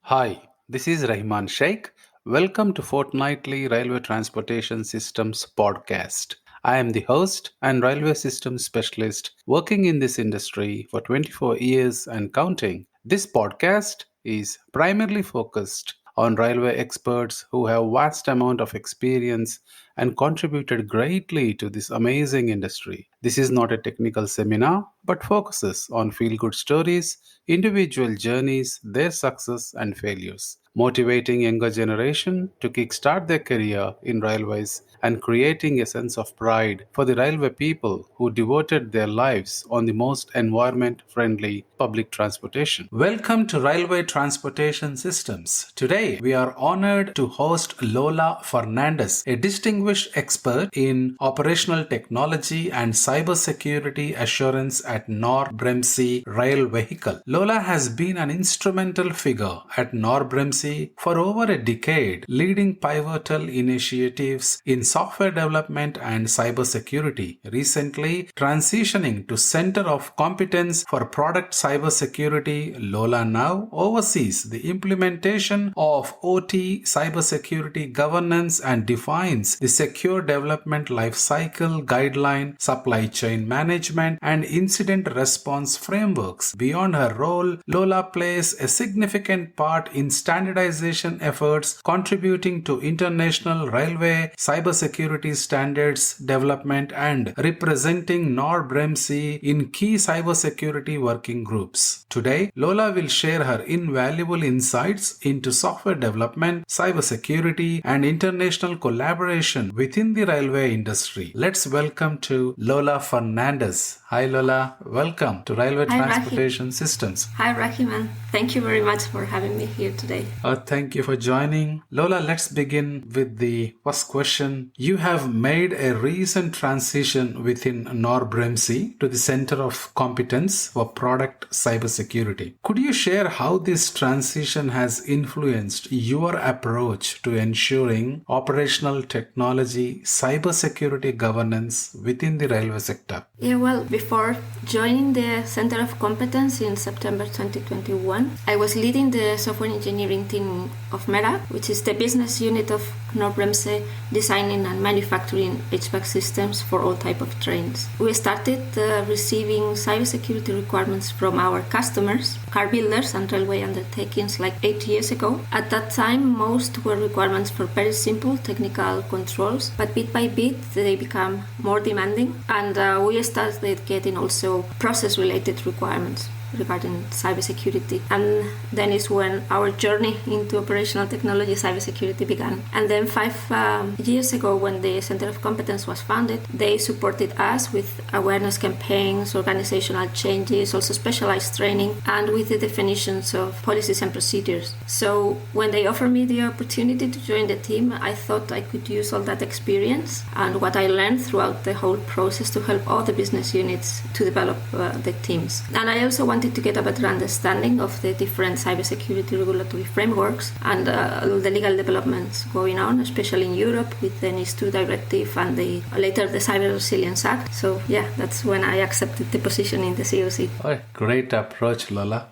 Hi, this is Rahman Sheikh. Welcome to Fortnightly Railway Transportation Systems podcast. I am the host and railway systems specialist working in this industry for 24 years and counting. This podcast is primarily focused on railway experts who have vast amount of experience and contributed greatly to this amazing industry. This is not a technical seminar but focuses on feel good stories, individual journeys, their success and failures, motivating younger generation to kickstart their career in railways and creating a sense of pride for the railway people who devoted their lives on the most environment friendly public transportation. Welcome to Railway Transportation Systems. Today we are honored to host Lola Fernandez, a distinguished expert in operational technology and cybersecurity assurance at Knorr-Bremse Rail Vehicle. Lola has been an instrumental figure at Knorr-Bremse for over a decade, leading pivotal initiatives in software development and cybersecurity, recently transitioning to Center of Competence for Product Cybersecurity. Lola now oversees the implementation of OT Cybersecurity Governance and defines the Secure Development Lifecycle, guideline, supply chain management, and incident response frameworks. Beyond her role, Lola plays a significant part in standardization efforts, contributing to international railway cybersecurity standards development and representing Knorr-Bremse in key cybersecurity working groups. Today, Lola will share her invaluable insights into software development, cybersecurity, and international collaboration within the railway industry. Let's welcome to Lola Fernandez. Hi Lola, welcome to Railway Transportation Systems. Hi Rahiman, thank you very much for having me here today. Thank you for joining. Lola, let's begin with the first question. You have made a recent transition within Knorr-Bremse to the Center of Competence for Product Cybersecurity. Could you share how this transition has influenced your approach to ensuring operational technology cybersecurity governance within the railway sector? Yeah, well, before joining the Center of Competence in September 2021, I was leading the software engineering team of MERA, which is the business unit of Knorr-Bremse, designing and manufacturing HVAC systems for all type of trains. We started receiving cybersecurity requirements from our customers, car builders and railway undertakings like 8 years ago. At that time, most were requirements for very simple technical controls, but bit by bit they become more demanding, and we started getting also process-related requirements regarding cybersecurity, and then is when our journey into operational technology cybersecurity began. And then 5 years ago, when the Center of Competence was founded, they supported us with awareness campaigns, organizational changes, also specialized training, and with the definitions of policies and procedures. So when they offered me the opportunity to join the team, I thought I could use all that experience and what I learned throughout the whole process to help all the business units to develop the teams. And I also wanted to get a better understanding of the different cybersecurity regulatory frameworks and the legal developments going on, especially in Europe with the NIS2 directive and later the Cyber Resilience Act. So yeah, that's when I accepted the position in the COC. Oh, great approach, Lola.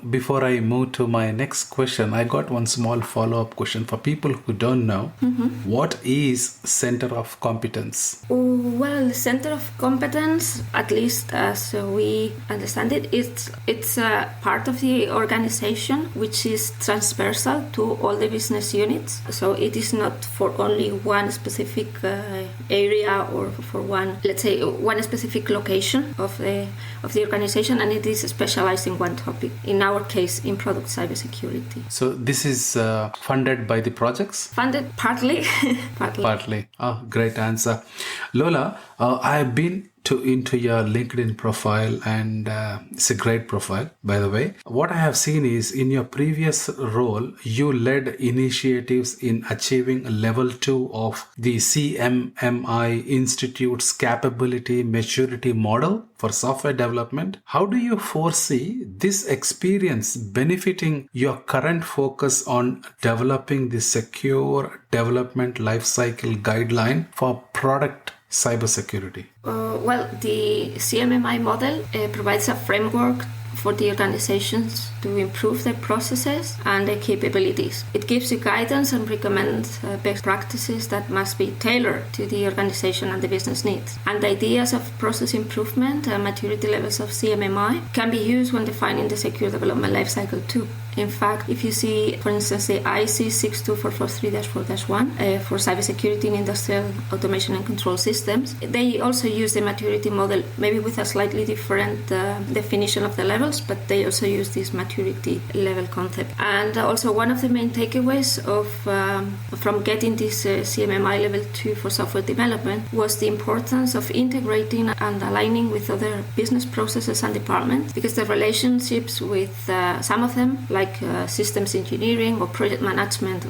Before I move to my next question, I got one small follow-up question for people who don't know. What is Center of Competence? Well, Center of Competence, at least as we understand it, it's a part of the organization which is transversal to all the business units. So it is not for only one specific area or for one specific location of the organization, and it is specialized in one topic. In our case, in product cybersecurity. So this is funded by the projects? Funded partly. Partly. Oh, great answer. Lola, I have been into your LinkedIn profile, and it's a great profile, by the way. What I have seen is in your previous role, you led initiatives in achieving level 2 of the CMMI Institute's capability maturity model for software development. How do you foresee this experience benefiting your current focus on developing the Secure Development Lifecycle guideline for product cybersecurity? Well, the CMMI model provides a framework for the organizations to improve their processes and their capabilities. It gives you guidance and recommends best practices that must be tailored to the organization and the business needs. And the ideas of process improvement and maturity levels of CMMI can be used when defining the Secure Development Lifecycle too. In fact, if you see, for instance, the IC 62443-4-1 for cybersecurity in industrial automation and control systems, they also use the maturity model, maybe with a slightly different definition of the levels, but they also use this maturity level concept. And also one of the main takeaways from getting this CMMI Level 2 for software development was the importance of integrating and aligning with other business processes and departments, because the relationships with some of them, like systems engineering or project management,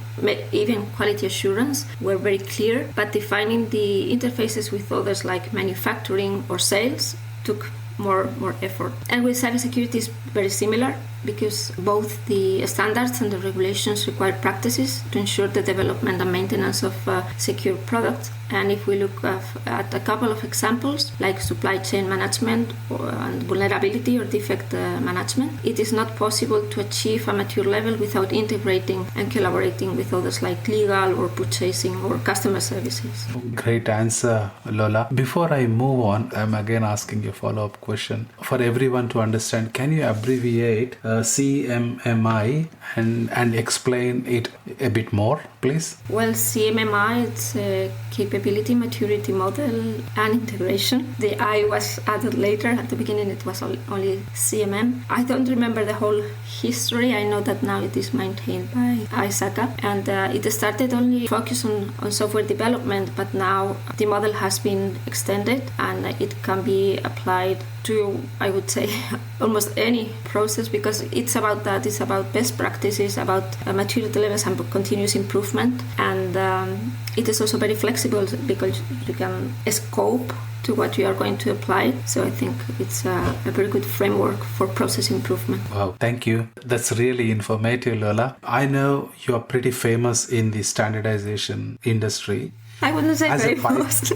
even quality assurance, were very clear, but defining the interfaces with others like manufacturing or sales took more effort. And with cybersecurity is very similar, because both the standards and the regulations require practices to ensure the development and maintenance of secure products. And if we look at a couple of examples, like supply chain management and vulnerability or defect management, it is not possible to achieve a mature level without integrating and collaborating with others like legal or purchasing or customer services. Great answer, Lola. Before I move on, I'm again asking you a follow-up question. For everyone to understand, can you abbreviate CMMI and explain it a bit more, please? Well, CMMI, it's a capability, maturity, model, and integration. The I was added later. At the beginning, it was only CMM. I don't remember the whole history. I know that now it is maintained by ISACA, and it started only focus on software development, but now the model has been extended and it can be applied to, I would say, almost any process, because it's about that. It's about best practices, about maturity levels and continuous improvement. And it is also very flexible, because you can scope to what you are going to apply. So I think it's a very good framework for process improvement. Wow, thank you. That's really informative, Lola. I know you're pretty famous in the standardization industry. I wouldn't say very famous.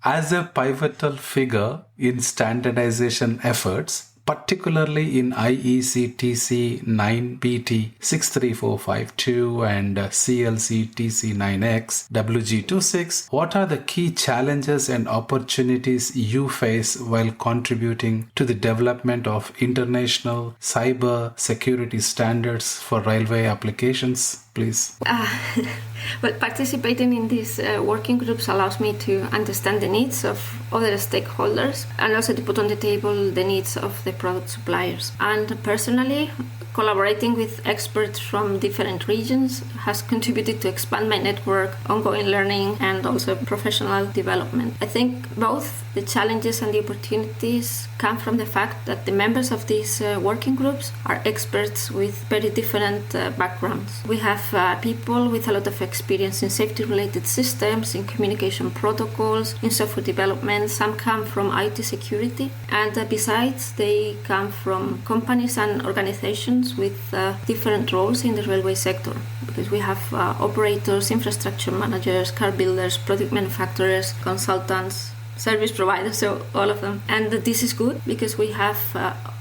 As a pivotal figure in standardization efforts, particularly in IEC TC 9PT 63452 and CLC TC 9X WG26, what are the key challenges and opportunities you face while contributing to the development of international cyber security standards for railway applications, please? Well, participating in these working groups allows me to understand the needs of other stakeholders and also to put on the table the needs of the product suppliers. And personally, collaborating with experts from different regions has contributed to expand my network, ongoing learning, and also professional development. I think both the challenges and the opportunities come from the fact that the members of these working groups are experts with very different backgrounds. We have people with a lot of experience in safety-related systems, in communication protocols, in software development. Some come from IT security, and besides, they come from companies and organizations with different roles in the railway sector, because we have operators, infrastructure managers, car builders, product manufacturers, consultants, service providers, so all of them. And this is good because we have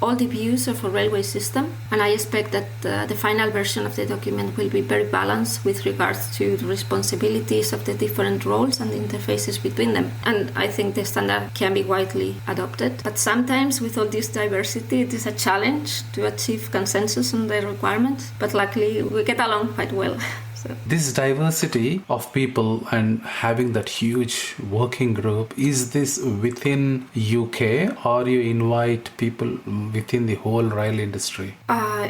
all the views of a railway system, and I expect that the final version of the document will be very balanced with regards to the responsibilities of the different roles and the interfaces between them. And I think the standard can be widely adopted, but sometimes with all this diversity it is a challenge to achieve consensus on the requirements, but luckily we get along quite well. This diversity of people and having that huge working group, is this within UK or you invite people within the whole rail industry?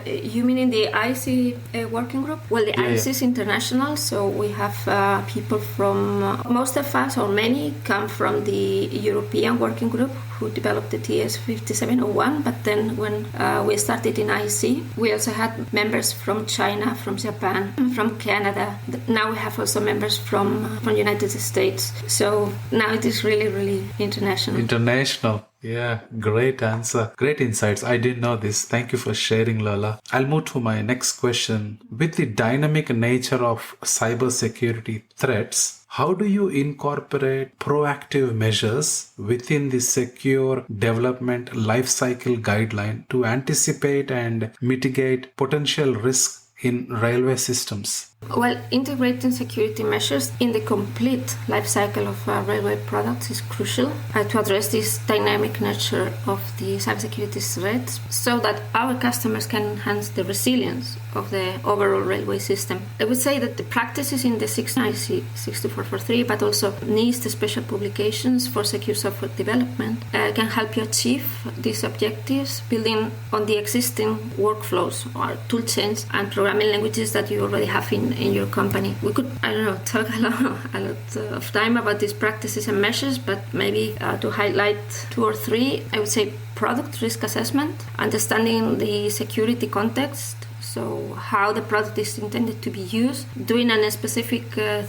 You mean in the IC working group? Well, the IC is international, so we have people from, most of us or many come from the European working group who developed the TS 5701, but then when we started in IC, we also had members from China, from Japan, from Canada, Canada. Now we have also members from United States. So now it is really, really international. International. Yeah, great answer. Great insights. I didn't know this. Thank you for sharing, Lola. I'll move to my next question. With the dynamic nature of cybersecurity threats, how do you incorporate proactive measures within the Secure Development Lifecycle guideline to anticipate and mitigate potential risks in railway systems? Well, integrating security measures in the complete life cycle of railway products is crucial to address this dynamic nature of the cybersecurity threats so that our customers can enhance the resilience of the overall railway system. I would say that the practices in the 69443, but also NIST special publications for secure software development can help you achieve these objectives, building on the existing workflows or tool chains and programming languages that you already have in your company. We could, talk a lot of time about these practices and measures, but maybe to highlight 2 or 3, I would say product risk assessment, understanding the security context, so how the product is intended to be used, doing a specific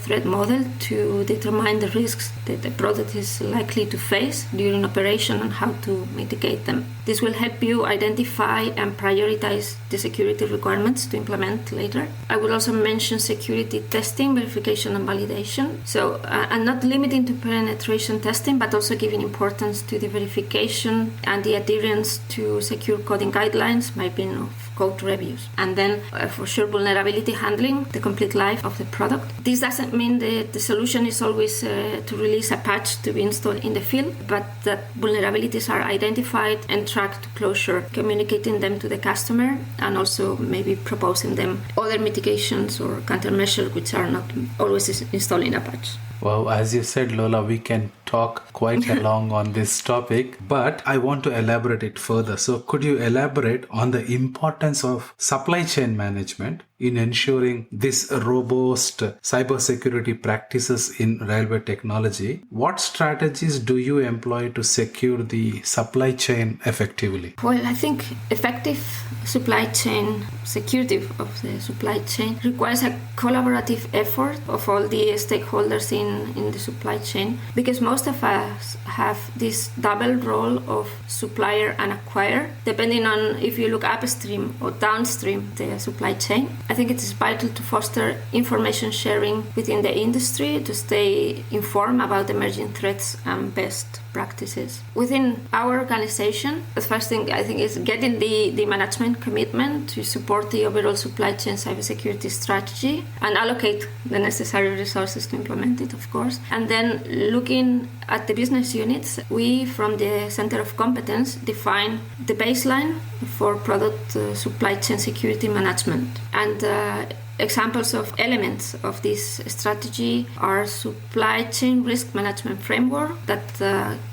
threat model to determine the risks that the product is likely to face during operation and how to mitigate them. This will help you identify and prioritize the security requirements to implement later. I will also mention security testing, verification and validation. So I'm not limiting to penetration testing, but also giving importance to the verification and the adherence to secure coding guidelines, mapping of code reviews. And then for sure vulnerability handling, the complete life of the product. This doesn't mean that the solution is always to release a patch to be installed in the field, but that vulnerabilities are identified and tracked to closure, communicating them to the customer, and also maybe proposing them other mitigations or countermeasures which are not always installing a patch. Wow, as you said, Lola, we can talk quite long on this topic, but I want to elaborate it further. So could you elaborate on the importance of supply chain management in ensuring this robust cybersecurity practices in railway technology? What strategies do you employ to secure the supply chain effectively? Well, I think effective supply chain, security of the supply chain requires a collaborative effort of all the stakeholders in the supply chain, because most of us have this double role of supplier and acquirer, depending on if you look upstream or downstream the supply chain. I think it is vital to foster information sharing within the industry to stay informed about emerging threats and best practices. Within our organization, the first thing I think is getting the management commitment to support the overall supply chain cybersecurity strategy and allocate the necessary resources to implement it, of course. And then looking at the business units, we from the Center of Competence define the baseline for product supply chain security management. And examples of elements of this strategy are supply chain risk management framework that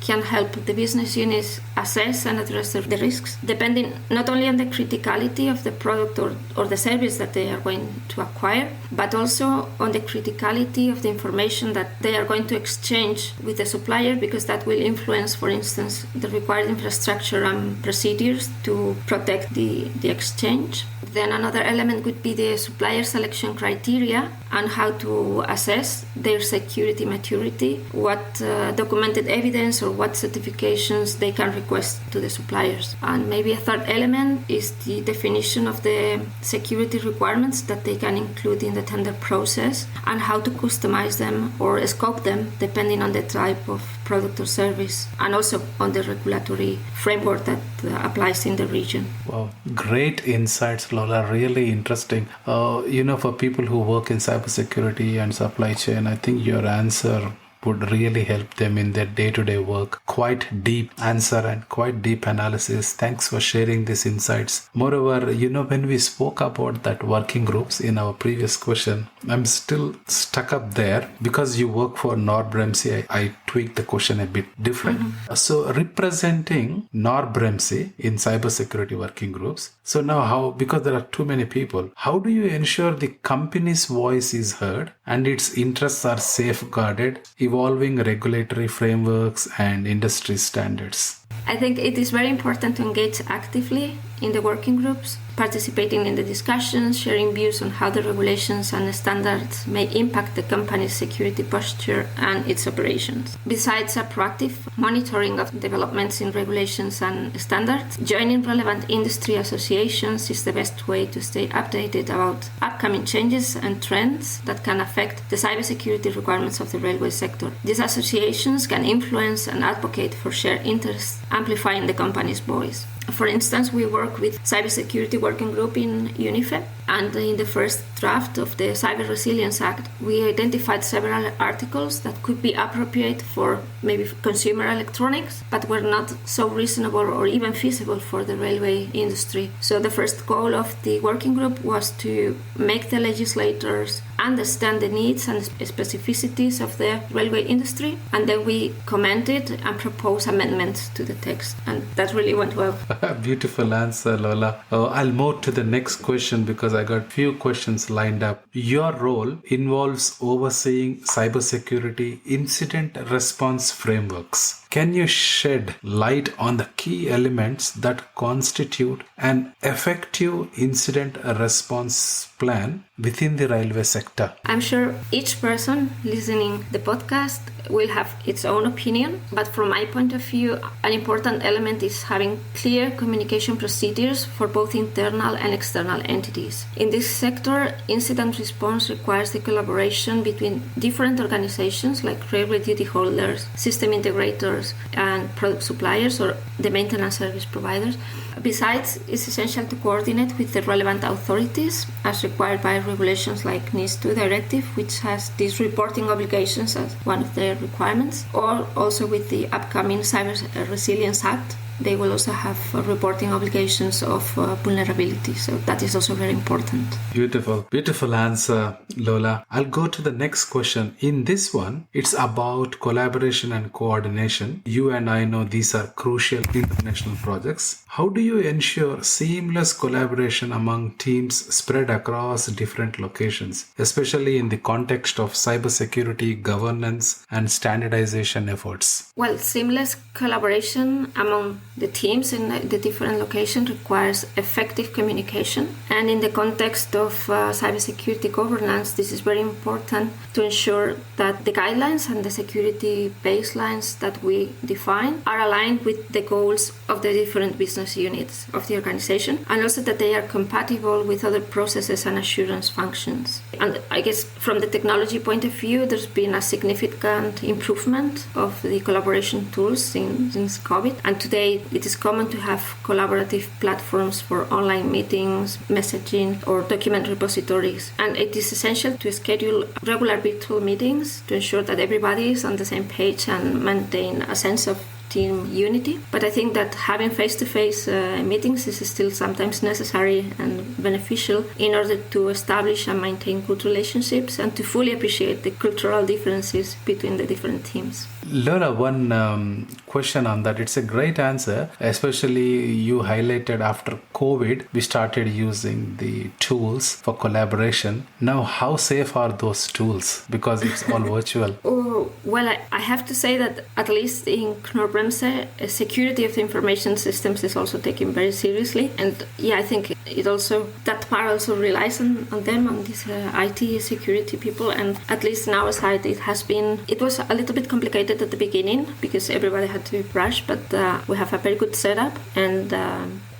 can help the business units assess and address the risks, depending not only on the criticality of the product or the service that they are going to acquire, but also on the criticality of the information that they are going to exchange with the supplier, because that will influence, for instance, the required infrastructure and procedures to protect the exchange. Then another element would be the supplier selection criteria and how to assess their security maturity, what documented evidence or what certifications they can request to the suppliers. And maybe a third element is the definition of the security requirements that they can include in the tender process and how to customize them or scope them depending on the type of product or service, and also on the regulatory framework that applies in the region. Wow, great insights, Lola. Really interesting. For people who work in cybersecurity and supply chain, I think your answer would really help them in their day-to-day work. Quite deep answer and quite deep analysis. Thanks for sharing these insights. Moreover, when we spoke about that working groups in our previous question, I'm still stuck up there because you work for Knorr-Bremse. I tweaked the question a bit different. Mm-hmm. So representing Knorr-Bremse in cybersecurity working groups. So now because there are too many people, how do you ensure the company's voice is heard and its interests are safeguarded, evolving regulatory frameworks and industry standards? I think it is very important to engage actively in the working groups, participating in the discussions, sharing views on how the regulations and standards may impact the company's security posture and its operations. Besides a proactive monitoring of developments in regulations and standards, joining relevant industry associations is the best way to stay updated about upcoming changes and trends that can affect the cybersecurity requirements of the railway sector. These associations can influence and advocate for shared interests, amplifying the company's voice. For instance, we work with Cybersecurity Working Group in UNIFE, and in the first draft of the Cyber Resilience Act, we identified several articles that could be appropriate for maybe consumer electronics, but were not so reasonable or even feasible for the railway industry. So the first goal of the working group was to make the legislators understand the needs and specificities of the railway industry, and then we commented and proposed amendments to the text, and that really went well. Beautiful answer, Lola. I'll move to the next question because I got few questions lined up. Your role involves overseeing cybersecurity incident response frameworks. Can you shed light on the key elements that constitute an effective incident response plan within the railway sector? I'm sure each person listening the podcast will have its own opinion, but from my point of view, an important element is having clear communication procedures for both internal and external entities. In this sector, incident response requires the collaboration between different organizations like railway duty holders, system integrators, and product suppliers or the maintenance service providers. Besides, it's essential to coordinate with the relevant authorities as required by regulations like NIS2 directive, which has these reporting obligations as one of their requirements, or also with the upcoming Cyber Resilience Act. They will also have reporting obligations of vulnerability. So that is also very important. Beautiful answer, Lola. I'll go to the next question. In this one, it's about collaboration and coordination. You and I know these are crucial international projects. How do you ensure seamless collaboration among teams spread across different locations, especially in the context of cybersecurity governance and standardization efforts? Well, seamless collaboration among the teams in the different locations requires effective communication. And in the context of cybersecurity governance, this is very important to ensure that the guidelines and the security baselines that we define are aligned with the goals of the different business units of the organization, and also that they are compatible with other processes and assurance functions. And I guess from the technology point of view, there's been a significant improvement of the collaboration tools since COVID. And today it is common to have collaborative platforms for online meetings, messaging, or document repositories. And it is essential to schedule regular virtual meetings to ensure that everybody is on the same page and maintain a sense of team unity. But I think that having face-to-face meetings is still sometimes necessary and beneficial in order to establish and maintain good relationships and to fully appreciate the cultural differences between the different teams. Lola, one question on that. It's a great answer, especially you highlighted after COVID, we started using the tools for collaboration. Now, how safe are those tools? Because it's all virtual. Oh, well, I have to say that at least in Knorr-Bremse, security of the information systems is also taken very seriously. And yeah, I think that part also relies on them, on these IT security people. And at least on our side, it was a little bit complicated at the beginning because everybody had to rush, but we have a very good setup, and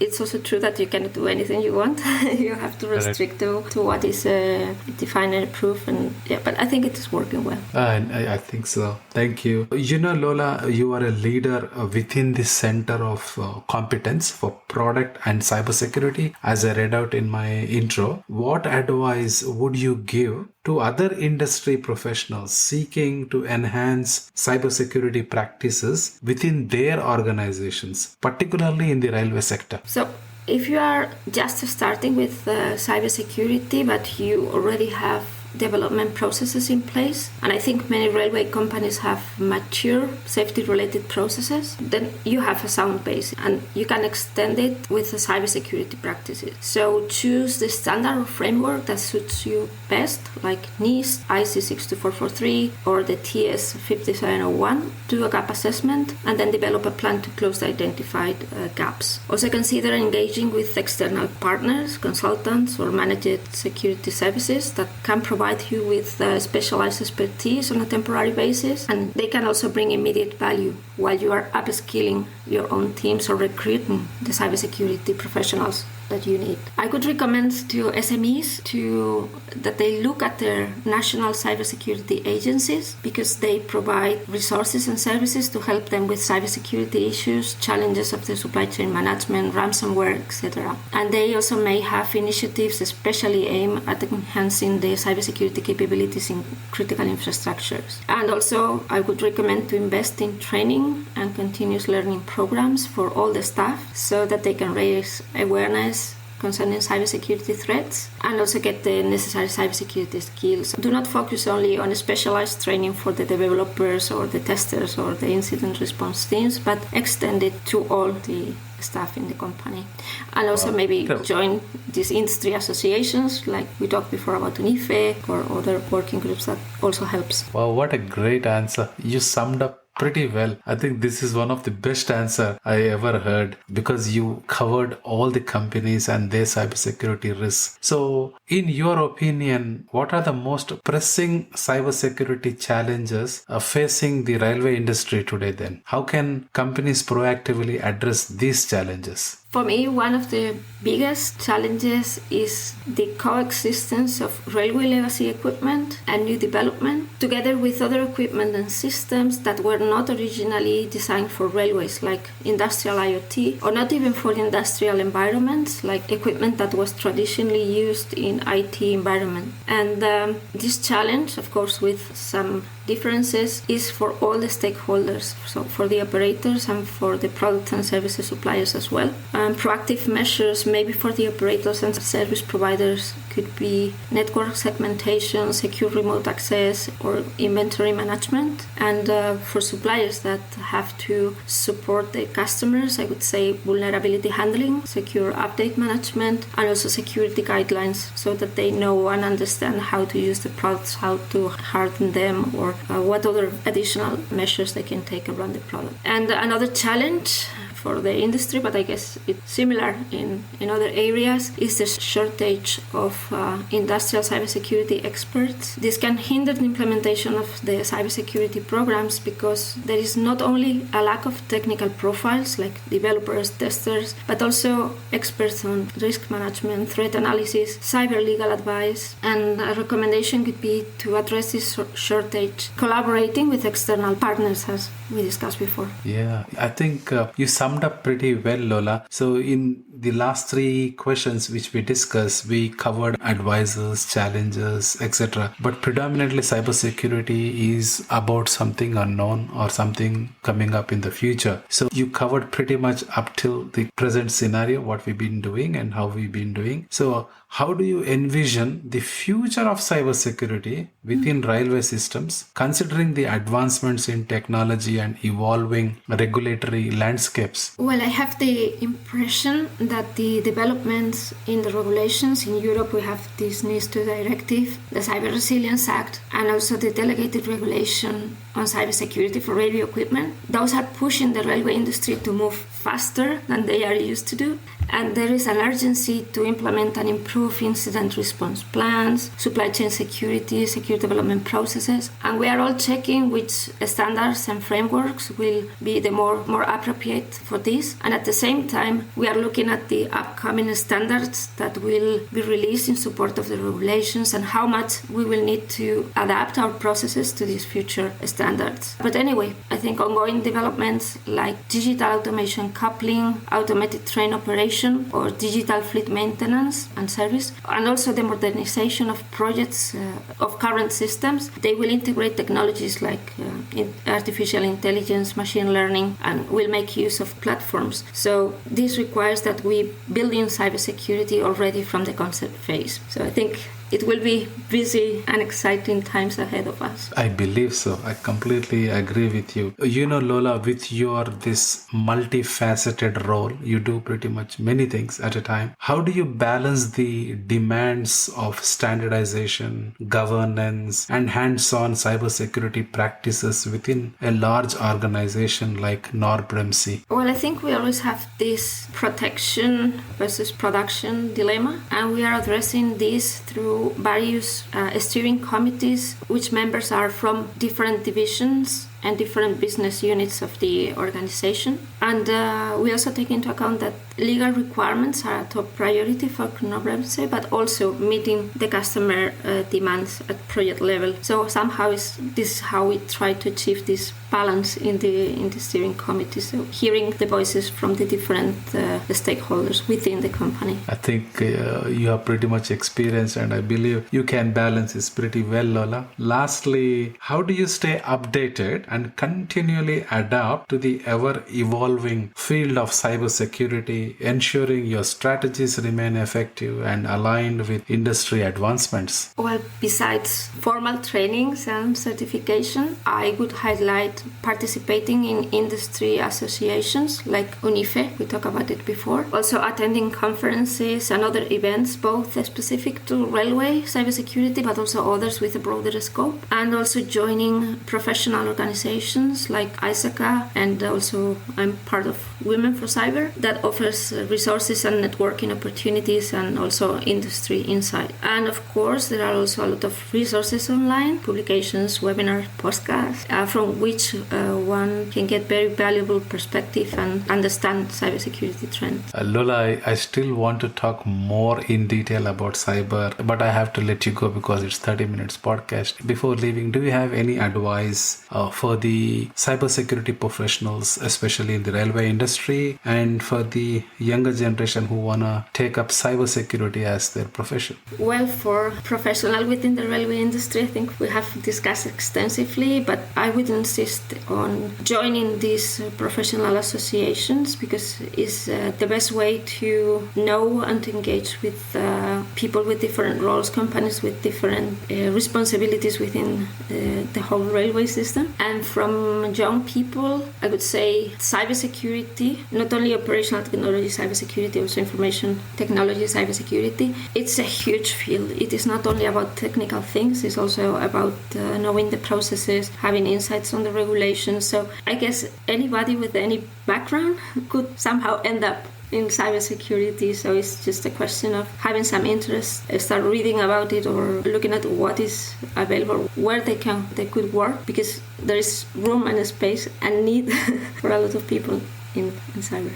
it's also true that you cannot do anything you want. You have to restrict to what is defined and approved, and but I think it is working well. I think so. Thank you. You know, Lola, you are a leader within the Center of Competence for Product and Cybersecurity. As I read out in my intro, what advice would you give to other industry professionals seeking to enhance cybersecurity practices within their organizations, particularly in the railway sector? So, if you are just starting with cybersecurity, but you already have development processes in place, and I think many railway companies have mature safety-related processes, then you have a sound base and you can extend it with the cybersecurity practices. So choose the standard or framework that suits you best, like NIST, IC 62443 or the TS 5701. Do a gap assessment and then develop a plan to close the identified gaps. Also consider engaging with external partners, consultants or managed security services that can provide you with specialized expertise on a temporary basis, and they can also bring immediate value while you are upskilling your own teams or recruiting the cybersecurity professionals that you need. I could recommend to SMEs that they look at their national cybersecurity agencies, because they provide resources and services to help them with cybersecurity issues, challenges of the supply chain management, ransomware, etc. And they also may have initiatives especially aimed at enhancing the cybersecurity capabilities in critical infrastructures. And also, I would recommend to invest in training and continuous learning programs for all the staff so that they can raise awareness concerning cybersecurity threats and also get the necessary cybersecurity skills. Do not focus only on specialized training for the developers or the testers or the incident response teams, but extend it to all the staff in the company. And also maybe join these industry associations, like we talked before about UNIFE or other working groups. That also helps. Wow, what a great answer. You summed up pretty well. I think this is one of the best answer I ever heard, because you covered all the companies and their cybersecurity risks. So in your opinion, what are the most pressing cybersecurity challenges facing the railway industry today then? How can companies proactively address these challenges? For me, one of the biggest challenges is the coexistence of railway legacy equipment and new development, together with other equipment and systems that were not originally designed for railways, like industrial IoT, or not even for industrial environments, like equipment that was traditionally used in IT environment. And this challenge, of course, with some differences, is for all the stakeholders, so for the operators and for the product and services suppliers as well. Proactive measures maybe for the operators and service providers could be network segmentation, secure remote access, or inventory management. And for suppliers that have to support their customers, I would say vulnerability handling, secure update management, and also security guidelines, so that they know and understand how to use the products, how to harden them, or what other additional measures they can take around the product. And another challenge for the industry, but I guess it's similar in other areas, is the shortage of industrial cybersecurity experts. This can hinder the implementation of the cybersecurity programs, because there is not only a lack of technical profiles like developers, testers, but also experts on risk management, threat analysis, cyber legal advice. And a recommendation could be to address this shortage, collaborating with external partners, as we discussed before. Yeah, I think you summed up pretty well, Lola. So in the last three questions which we discussed, we covered advisors, challenges, etc. But predominantly cybersecurity is about something unknown or something coming up in the future. So you covered pretty much up till the present scenario, what we've been doing and how we've been doing. So how do you envision the future of cybersecurity within railway systems, considering the advancements in technology and evolving regulatory landscapes? Well, I have the impression that the developments in the regulations in Europe, we have this NIS2 directive, the Cyber Resilience Act, and also the delegated regulation on cybersecurity for radio equipment. Those are pushing the railway industry to move faster than they are used to do. And there is an urgency to implement and improve incident response plans, supply chain security, secure development processes. And we are all checking which standards and frameworks will be the more appropriate for this. And at the same time, we are looking at the upcoming standards that will be released in support of the regulations and how much we will need to adapt our processes to these future standards. But anyway, I think ongoing developments like digital automation coupling, automated train operation, or digital fleet maintenance and service, and also the modernization of projects of current systems, they will integrate technologies like artificial intelligence, machine learning, and will make use of platforms. So this requires that we build in cybersecurity already from the concept phase. So I think it will be busy and exciting times ahead of us. I believe so. I completely agree with you. You know, Lola, with your this multifaceted role, you do pretty much many things at a time. How do you balance the demands of standardization, governance, and hands-on cybersecurity practices within a large organization like Knorr-Bremse? Well, I think we always have this protection versus production dilemma, and we are addressing this through various steering committees, which members are from different divisions and different business units of the organization. And we also take into account that legal requirements are a top priority for Knorr-Bremse, but also meeting the customer demands at project level. So somehow this is how we try to achieve this balance in the steering committee. So hearing the voices from the different stakeholders within the company. I think you are pretty much experienced, and I believe you can balance this pretty well, Lola. Lastly, how do you stay updated and continually adapt to the ever-evolving field of cybersecurity, ensuring your strategies remain effective and aligned with industry advancements? Well, besides formal trainings and certification, I would highlight participating in industry associations like UNIFE, we talked about it before. Also attending conferences and other events, both specific to railway cybersecurity, but also others with a broader scope. And also joining professional organizations like ISACA, and also I'm part of Women for Cyber, that offers resources and networking opportunities and also industry insight. And of course, there are also a lot of resources online, publications, webinars, podcasts, from which one can get very valuable perspective and understand cybersecurity trends. Lola, I still want to talk more in detail about cyber, but I have to let you go because it's 30 minutes podcast. Before leaving, do you have any advice for the cybersecurity professionals, especially in the railway industry, and for the younger generation who want to take up cybersecurity as their profession? Well, for professionals within the railway industry, I think we have discussed extensively, but I would insist on joining these professional associations because it's the best way to know and to engage with people with different roles, companies with different responsibilities within the whole railway system. And from young people, I would say cybersecurity, not only operational technology cybersecurity, also information technology cybersecurity, it's a huge field. It is not only about technical things, it's also about knowing the processes, having insights on the regulations. So I guess anybody with any background could somehow end up in cybersecurity, so it's just a question of having some interest, start reading about it or looking at what is available, where they could work, because there is room and space and need for a lot of people in cyber.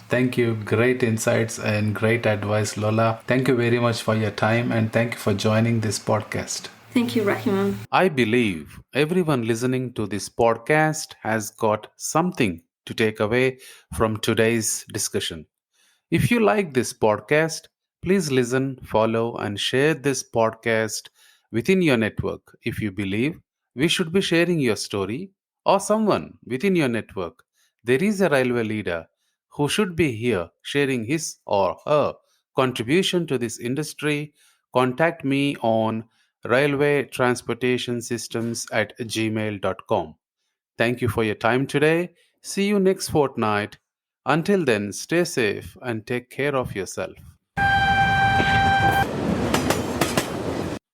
Thank you. Great insights and great advice, Lola. Thank you very much for your time, and thank you for joining this podcast. Thank you, Rahim. I believe everyone listening to this podcast has got something to take away from today's discussion. If you like this podcast, please listen, follow, and share this podcast within your network. If you believe we should be sharing your story or someone within your network, there is a railway leader who should be here sharing his or her contribution to this industry, contact me on railwaytransportationsystems@gmail.com. Thank you for your time today. See you next fortnight. Until then, stay safe and take care of yourself.